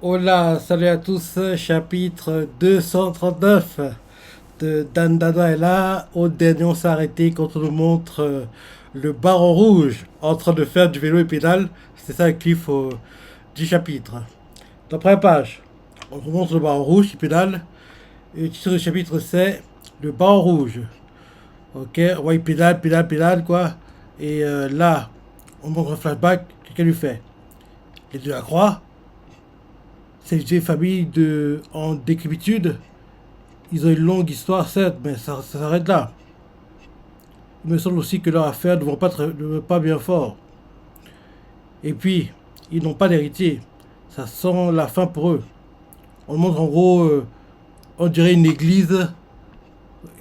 Hola, salut à tous, chapitre 239 de Dan Dada est là. Au dernier, on s'est arrêté quand on nous montre le baron rouge en train de faire du vélo et pédale. C'est ça le cliff du chapitre. Dans la première page, on nous montre le baron rouge qui pédale. Et le titre du chapitre, c'est le baron rouge. Ok, ouais, il pédale, pédale, pédale, quoi. Et là, on montre un flashback. Qu'est-ce qu'il lui fait? Les deux à croix. C'est une famille en décrépitude. Ils ont une longue histoire, certes, mais ça s'arrête là. Il me semble aussi que leur affaire ne va pas bien fort. Et puis, ils n'ont pas d'héritier. Ça sent la fin pour eux. On montre en gros, on dirait une église.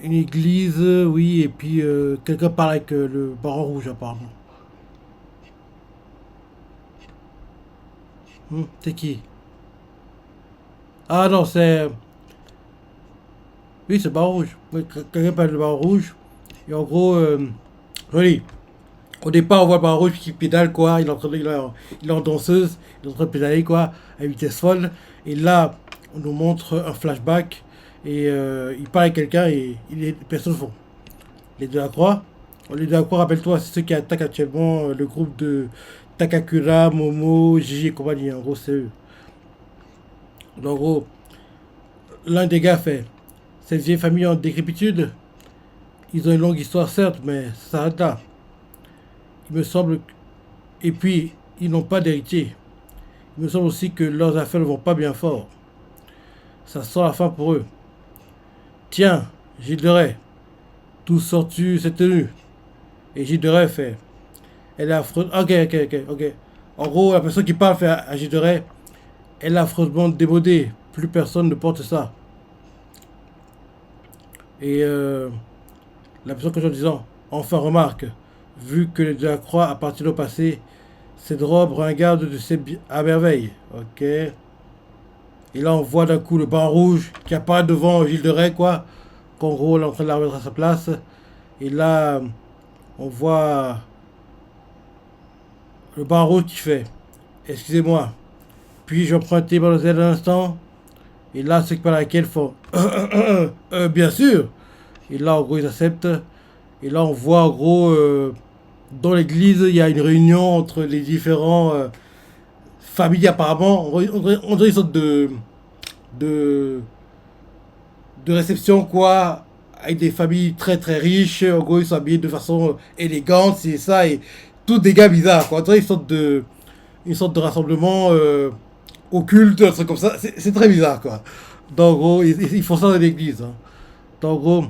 Une église, oui, et puis quelqu'un parle avec le baron rouge apparemment. C'est qui? Ah non, c'est... Oui, c'est le baron rouge. Oui, quelqu'un parle le baron rouge. Et en gros, oui. Au départ, on voit le baron rouge qui pédale, quoi. Il est en danseuse. Il est en train de pédaler, quoi, à vitesse folle. Et là, on nous montre un flashback. Et il parle à quelqu'un et les personnes font. Les deux à croix. Les deux à croix, rappelle-toi, c'est ceux qui attaquent actuellement le groupe de Takakura, Momo, Gigi et compagnie. En gros, c'est eux. En gros, l'un des gars fait cette vieille famille en décrépitude. Ils ont une longue histoire, certes, mais ça s'arrête là. Il me semble. Et puis, ils n'ont pas d'héritier. Il me semble aussi que leurs affaires ne vont pas bien fort. Ça sent la fin pour eux. Tiens, Gilles de Rais, d'où sors-tu cette tenue? Et Gilles de Rais fait. Elle est affreuse. Ok. En gros, la personne qui parle fait à Gilles de Rais. Elle est affreusement démodée. Plus personne ne porte ça. Et la personne que je disant. Enfin, remarque. Vu que les deux croix appartiennent au passé, cette robe ringarde de ses à merveille. Ok. Et là, on voit d'un coup le banc rouge qui apparaît devant Gilles de Rais, quoi. Qu'en gros, est en train de la remettre à sa place. Et là, on voit le banc rouge qui fait. Excusez-moi. Puis-je emprunter mademoiselle un instant? Et là, ceux qui parlent avec elle font. Bien sûr. Et là, en gros, ils acceptent. Et là, on voit, en gros, dans l'église, il y a une réunion entre les différents familles, apparemment. On dirait une sorte de, de réception, quoi, avec des familles très très riches. En gros, ils sont habillés de façon élégante, c'est ça, et tous des gars bizarres, quoi. On dirait une sorte de rassemblement occulte, un truc comme ça. C'est très bizarre, quoi. Donc, en gros, ils font ça dans l'église. Hein. Donc, en gros,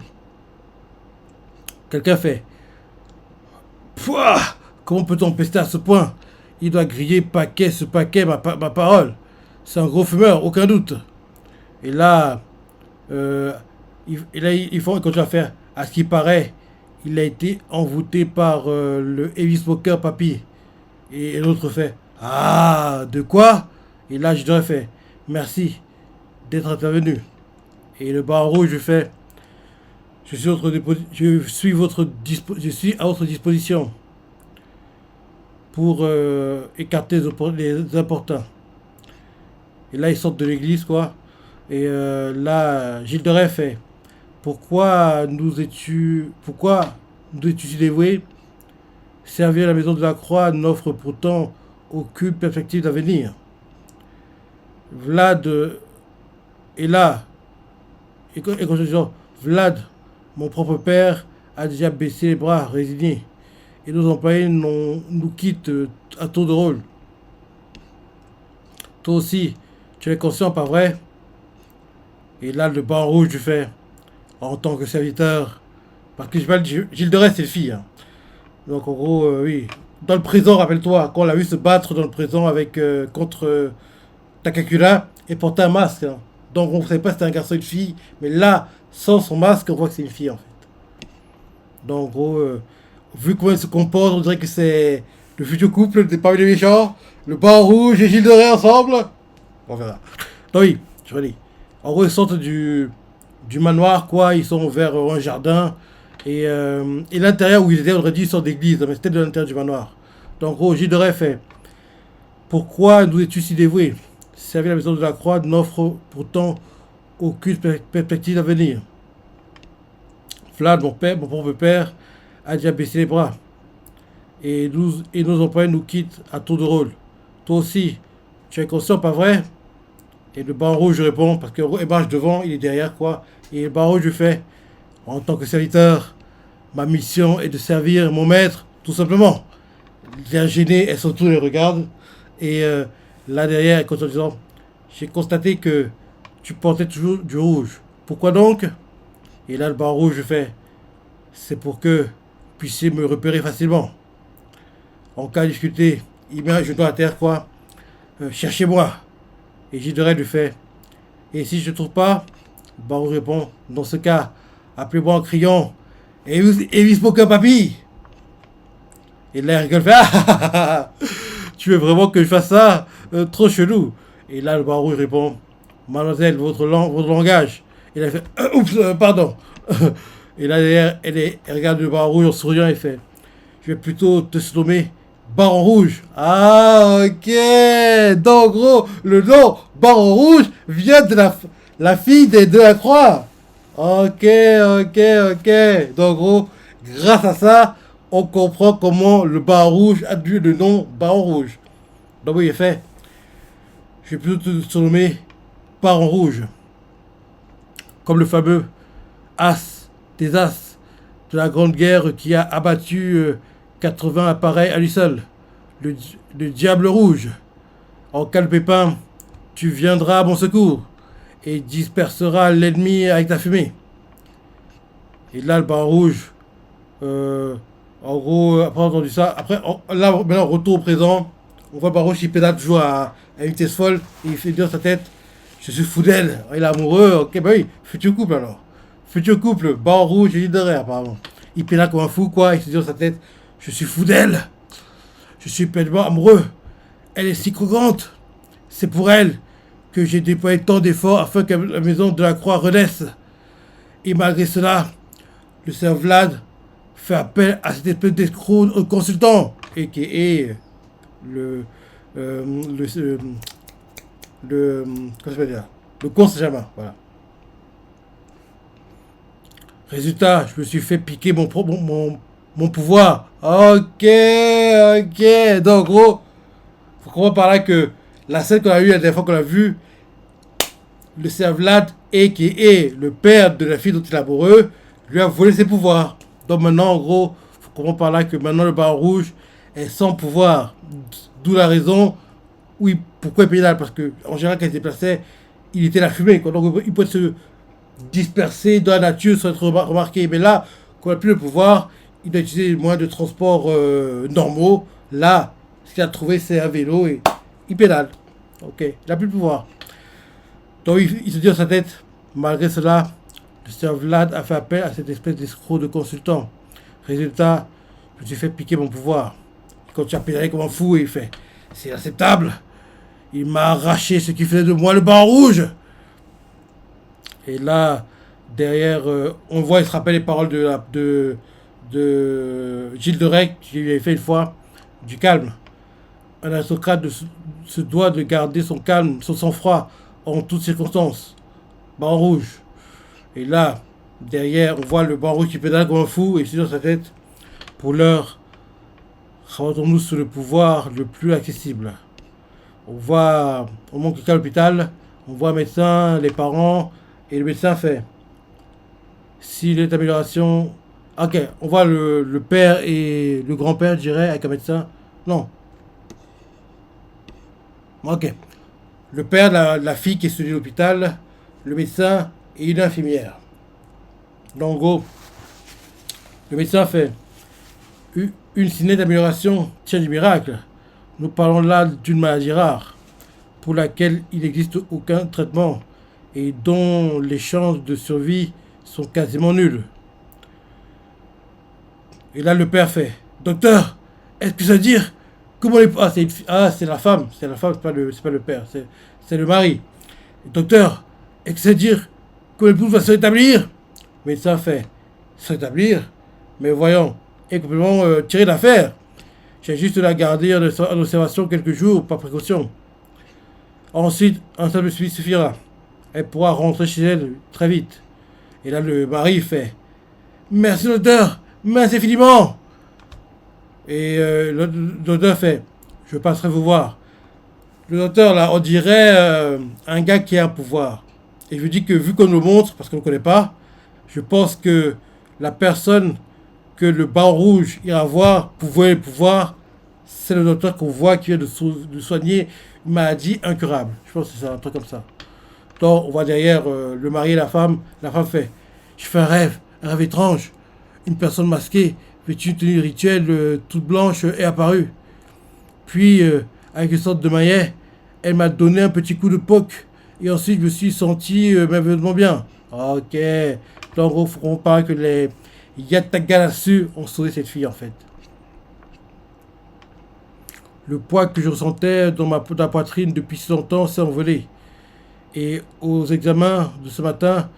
quelqu'un fait Pouah, comment peut-on pester à ce point? Il doit griller paquet ce paquet, ma parole. C'est un gros fumeur, aucun doute. Et là, Euh, ils font, ils continuent à faire. À ce qui paraît, il a été envoûté par le Heavy Smoker Papy. Et l'autre fait Ah, de quoi? Et là, je dirais fait Merci d'être intervenu. Et le baron rouge fait je suis à votre disposition pour écarter les importuns. Et là, ils sortent de l'église, quoi. Et là, Gilles de Rais fait pourquoi nous es-tu si dévoué? Servir à la maison de la Croix n'offre pourtant aucune perspective d'avenir. Vlad est là. Et quand je dis Vlad, mon propre père, a déjà baissé les bras, résigné. Et nos employés nous quittent à tour de rôle. Toi aussi, tu es conscient, pas vrai? Et là, le banc rouge, je fais, en tant que serviteur, parce que Gilles de Rais, c'est le fille. Hein. Donc en gros, oui. Dans le présent, rappelle-toi, quand on l'a vu se battre dans le présent avec contre Takakura et porter un masque. Hein. Donc on ne savait pas si c'était un garçon ou une fille, mais là, sans son masque, on voit que c'est une fille en fait. Donc en gros, vu comment elle se comporte, on dirait que c'est le futur couple des parmi les méchants, le banc rouge et Gilles de Rais ensemble. On verra. Donc oui, je redis. En gros, ils sortent du manoir, quoi, ils sont vers un jardin. Et l'intérieur où ils étaient, on aurait dit une sorte d'église, mais c'était de l'intérieur du manoir. Donc, en gros, Gilles de Rais fait Pourquoi nous es-tu si dévoué? servir la maison de la Croix n'offre pourtant aucune perspective d'avenir. Vlad, mon pauvre père, a déjà baissé les bras. Et nos employés nous quittent à tour de rôle. Toi aussi, tu es conscient, pas vrai? Et le baron rouge répond, parce qu'il marche devant, il est derrière, quoi. Et le baron rouge fait, en tant que serviteur, ma mission est de servir mon maître, tout simplement. L'air gêné, elle se retourne et regarde. Et là derrière, elle continue en disant, j'ai constaté que tu portais toujours du rouge. Pourquoi donc? Et là, le baron rouge fait, c'est pour que vous puissiez me repérer facilement. En cas de difficulté, il met un genou à terre, quoi. Cherchez-moi. Et Gilderay lui fait, et si je ne trouve pas? Le baron répond, dans ce cas, appelez-moi en criant, Elvis Poker Papy. Et là, il rigole, fait, ah, tu veux vraiment que je fasse ça? Trop chelou. Et là, le baron répond, mademoiselle, votre langage. Et elle fait, oups, pardon. Et là, derrière, elle regarde le baron rouge en souriant et fait, je vais plutôt te nommer Baron Rouge. Ah, ok. Donc, gros, le nom Baron Rouge vient de la fille des Delacroix. Ok. Donc, gros, grâce à ça, on comprend comment le Baron Rouge a dû le nom Baron Rouge. Donc, oui, il est fait. Je vais plutôt te surnommer Baron Rouge. Comme le fameux As des As de la Grande Guerre qui a abattu 80 appareils à lui seul. Le Diable Rouge. En cas de pépin, tu viendras à mon secours et disperseras l'ennemi avec ta fumée. Et là, le Baron Rouge, en gros, après avoir entendu ça, après, là, maintenant, retour au présent, on voit le Baron Rouge qui pédale toujours à une vitesse folle et il fait dire dans sa tête, je suis fou d'elle, il est amoureux, ok, bah oui, futur couple alors. Futur couple, Baron Rouge et Gilderay apparemment. Il pédale comme un fou, quoi, il se dit dans sa tête, je suis fou d'elle. Je suis pleinement amoureux. Elle est si croquante. C'est pour elle que j'ai déployé tant d'efforts afin que la maison de la Croix renaisse. Et malgré cela, le Sir Vlad fait appel à cette espèce d'escroc consultant, et qui est comment ça veut dire, le comte Saint-Germain, voilà. Résultat, je me suis fait piquer mon pouvoir. Ok. Donc, en gros, faut comprendre par là que la scène qu'on a eue la dernière fois qu'on a vue, le Sir Vlad, et qui est le père de la fille dont il est amoureux, lui a volé ses pouvoirs. Donc maintenant, en gros, faut comprendre par là que maintenant le Baron Rouge est sans pouvoir. D'où la raison pourquoi il pédale. Parce que en général, quand il se déplaçait, il était la fumée, quoi. Donc il peut se disperser dans la nature sans être remarqué. Mais là, qu'on n'a plus le pouvoir, il doit utiliser les moyens de transport normaux. Là, ce qu'il a trouvé, c'est un vélo et il pédale. Ok, il n'a plus le pouvoir. Donc il se dit dans sa tête, malgré cela, le Sir Vlad a fait appel à cette espèce d'escroc de consultant. Résultat, je me suis fait piquer mon pouvoir. Il continue à pédaler comme un fou et il fait, c'est acceptable. Il m'a arraché ce qui faisait de moi le Baron Rouge. Et là, derrière, on voit, il se rappelle les paroles de Gilderay, qui lui avait fait une fois, du calme. Un aristocrate se doit de garder son calme, son sang-froid, en toutes circonstances. Baron Rouge. Et là, derrière, on voit le Baron Rouge qui pédale comme un fou, et c'est dans sa tête, pour l'heure, rabattons-nous sur le pouvoir le plus accessible. On manque quelqu'un à l'hôpital, on voit un médecin, les parents, et le médecin fait, s'il est amélioration, ok, on voit le père et le grand-père, je dirais, avec un médecin, non, ok, le père de la fille qui est sur l'hôpital, le médecin et une infirmière. Donc, en gros, le médecin fait, une si nette amélioration tient du miracle. Nous parlons là d'une maladie rare, pour laquelle il n'existe aucun traitement et dont les chances de survie sont quasiment nulles. Et là, le père fait, docteur, est-ce que ça veut dire comment les... c'est la femme, c'est pas le père, c'est le mari. Docteur, est-ce que ça veut dire que l'épouse va se rétablir? Le médecin fait, se rétablir? Mais voyons, est complètement tiré d'affaire. J'ai juste la garder en observation quelques jours, par précaution. Ensuite, un seul suffira. Elle pourra rentrer chez elle très vite. Et là, le mari fait merci, docteur, merci infiniment. Et le docteur fait je passerai vous voir. Le docteur, là, on dirait un gars qui a un pouvoir. Et je dis que vu qu'on nous montre, parce qu'on ne connaît pas, je pense que la personne que le baron rouge ira voir, pouvait le pouvoir, c'est le docteur qu'on voit qui vient de soigner une maladie incurable. Je pense que c'est un truc comme ça. Donc, on voit derrière le mari et la femme. La femme fait je fais un rêve étrange. Une personne masquée, vêtue d'une tenue rituelle toute blanche est apparue. Puis, avec une sorte de maillet, elle m'a donné un petit coup de poke. Et ensuite, je me suis senti merveilleusement bien. Ok. Donc, en gros, il faut qu'on parle que les Yatagarasu ont sauvé cette fille, en fait. Le poids que je ressentais dans ma poitrine depuis si longtemps s'est envolé. Et aux examens de ce matin,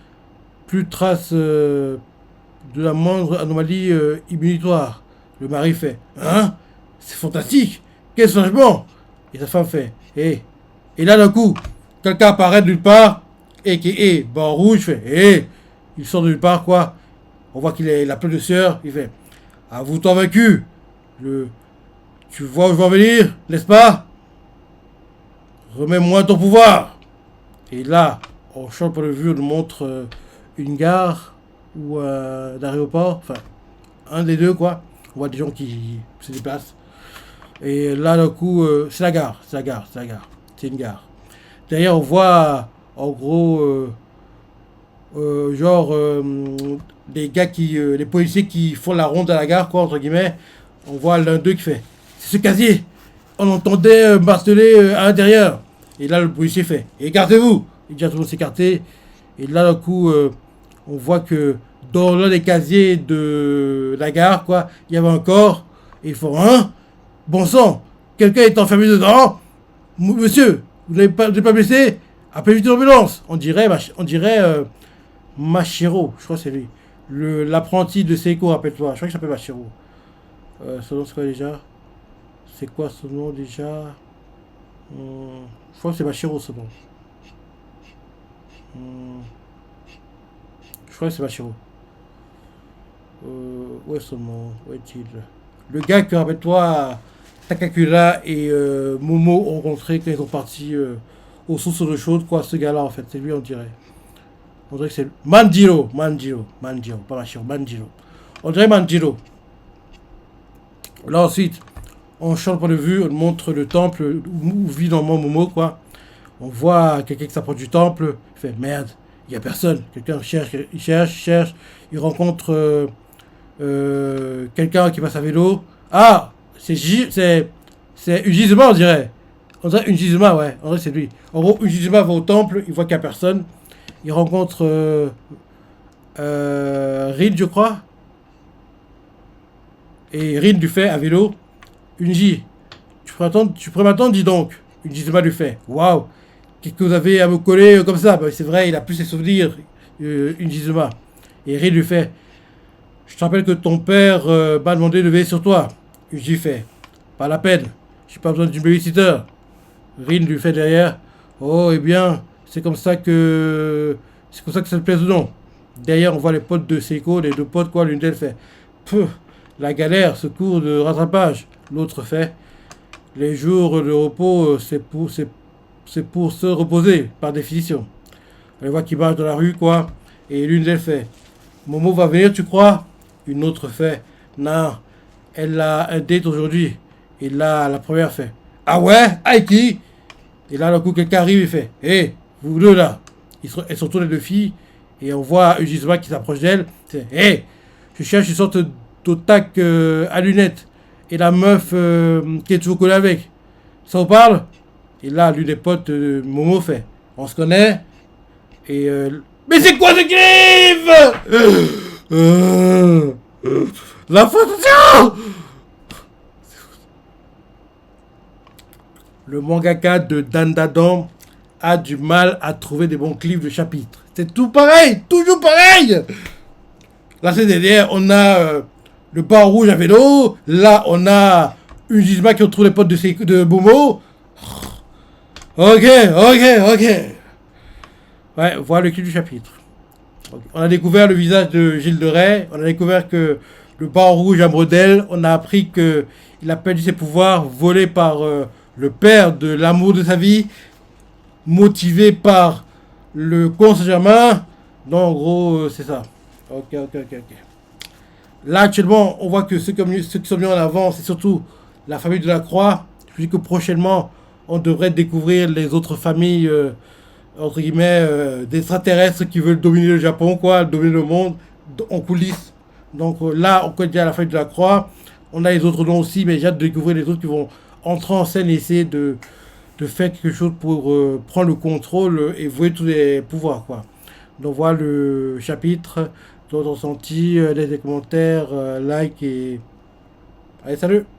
plus de traces de la moindre anomalie immunitoire. Le mari fait hein? C'est fantastique! Quel changement! Et sa femme fait et là d'un coup, quelqu'un apparaît de nulle part et qui est bon rouge fait il sort de nulle part quoi. On voit qu'il a plein de sueur. Il fait ah vous t'en vaincu. Tu vois où je veux en venir, n'est-ce pas? Remets-moi ton pouvoir. Et là, on change pour le vue, on nous montre une gare ou un aéroport, enfin un des deux quoi. On voit des gens qui se déplacent. Et là d'un coup, c'est la gare, c'est une gare. Derrière on voit en gros des gars les policiers qui font la ronde à la gare quoi entre guillemets. On voit l'un d'eux qui fait c'est ce casier. On entendait marteler à l'intérieur. Et là le policier fait écartez-vous. Il dit à tout le monde s'écarter. Et là d'un coup on voit que dans l'un des casiers de la gare quoi, il y avait un corps. Et ils font hein? Bon sang, quelqu'un est enfermé dedans. Monsieur, vous n'êtes pas blessé? Appelez vite l'ambulance. On dirait Machiro, je crois que c'est lui. L'apprenti de Seiko, rappelle-toi. Je crois qu'il s'appelle Machiro. Son nom c'est quoi déjà? C'est quoi son nom déjà? Je crois que c'est Machiro son nom. Je crois que c'est Machiro. Où est son nom? Où est-il? Le gars que, rappelle-toi, Takakura et Momo ont rencontré quand ils sont partis aux sources de chaude, quoi, ce gars-là, en fait. C'est lui, on dirait. On dirait que c'est Manjiro, pas Machiro, Manjiro. On dirait Manjiro. Là, ensuite, on change de point de vue, on montre le temple où vit normalement Momo, quoi. On voit quelqu'un qui s'approche du temple, il fait merde, il n'y a personne. Quelqu'un cherche, il rencontre quelqu'un qui passe à vélo. Ah, c'est Ujizuma, on dirait. On dirait Ujizuma, ouais, en vrai c'est lui. En gros, Ujizuma va au temple, il voit qu'il n'y a personne. Il rencontre Rin, je crois. Et Rin lui fait à vélo. Unji, tu pourrais m'attendre, dis donc. Ujizuma lui fait waouh, qu'est-ce que vous avez à me coller comme ça? Bah, c'est vrai, il a plus ses souvenirs, Ujizuma. Et Rin lui fait je te rappelle que ton père m'a demandé de veiller sur toi. Uji fait pas la peine, j'ai pas besoin d'une babysitter. Rin lui fait derrière oh, eh bien, c'est comme ça que ça te plaise ou non. Derrière, on voit les potes de Seiko, les deux potes, quoi. L'une d'elles fait la galère, ce cours de rattrapage. L'autre fait les jours de repos, c'est pour se reposer, par définition. Elle voit qu'il marche dans la rue, quoi. Et l'une d'elles fait Momo va venir, tu crois? Une autre fait non, elle a un date aujourd'hui. Et là, la première fait ah ouais? Aiki? Et là, d'un coup, quelqu'un arrive et fait hé, vous deux là. Elles sont toutes les deux filles. Et on voit Ujizuma qui s'approche d'elle. C'est hé, je cherche une sorte d'otak à lunettes. Et la meuf qui est toujours collée avec. Ça vous parle? Et là, l'une des potes Momo fait on se connaît? Et mais c'est quoi ce griffe? La photo. Le mangaka de Dandadan a du mal à trouver des bons clips de chapitres. C'est tout pareil, toujours pareil. Là, c'est derrière, on a le bar rouge à vélo. Là, on a une Gizma qui retrouve les potes de Momo. Ok, ok, ok. Ouais, voilà le cul du chapitre. Ok. On a découvert le visage de Gilles de Rais. On a découvert que le baron rouge à Bredel. On a appris que il a perdu ses pouvoirs volés par le père de l'amour de sa vie, motivé par le comte Saint-Germain. Donc, en gros, c'est ça. Ok, ok, ok, ok. Là, actuellement, on voit que ceux qui sont mis en avant, c'est surtout la famille de la Croix. Je dis que prochainement, on devrait découvrir les autres familles, entre guillemets, d'extraterrestres qui veulent dominer le Japon, quoi, dominer le monde en coulisses. Donc là, on connaît déjà la famille de la Croix. On a les autres noms aussi, mais j'ai hâte de découvrir les autres qui vont entrer en scène et essayer de faire quelque chose pour prendre le contrôle et vouer tous les pouvoirs, quoi. Donc voilà le chapitre, votre ressenti, laissez des commentaires, like et... Allez, salut!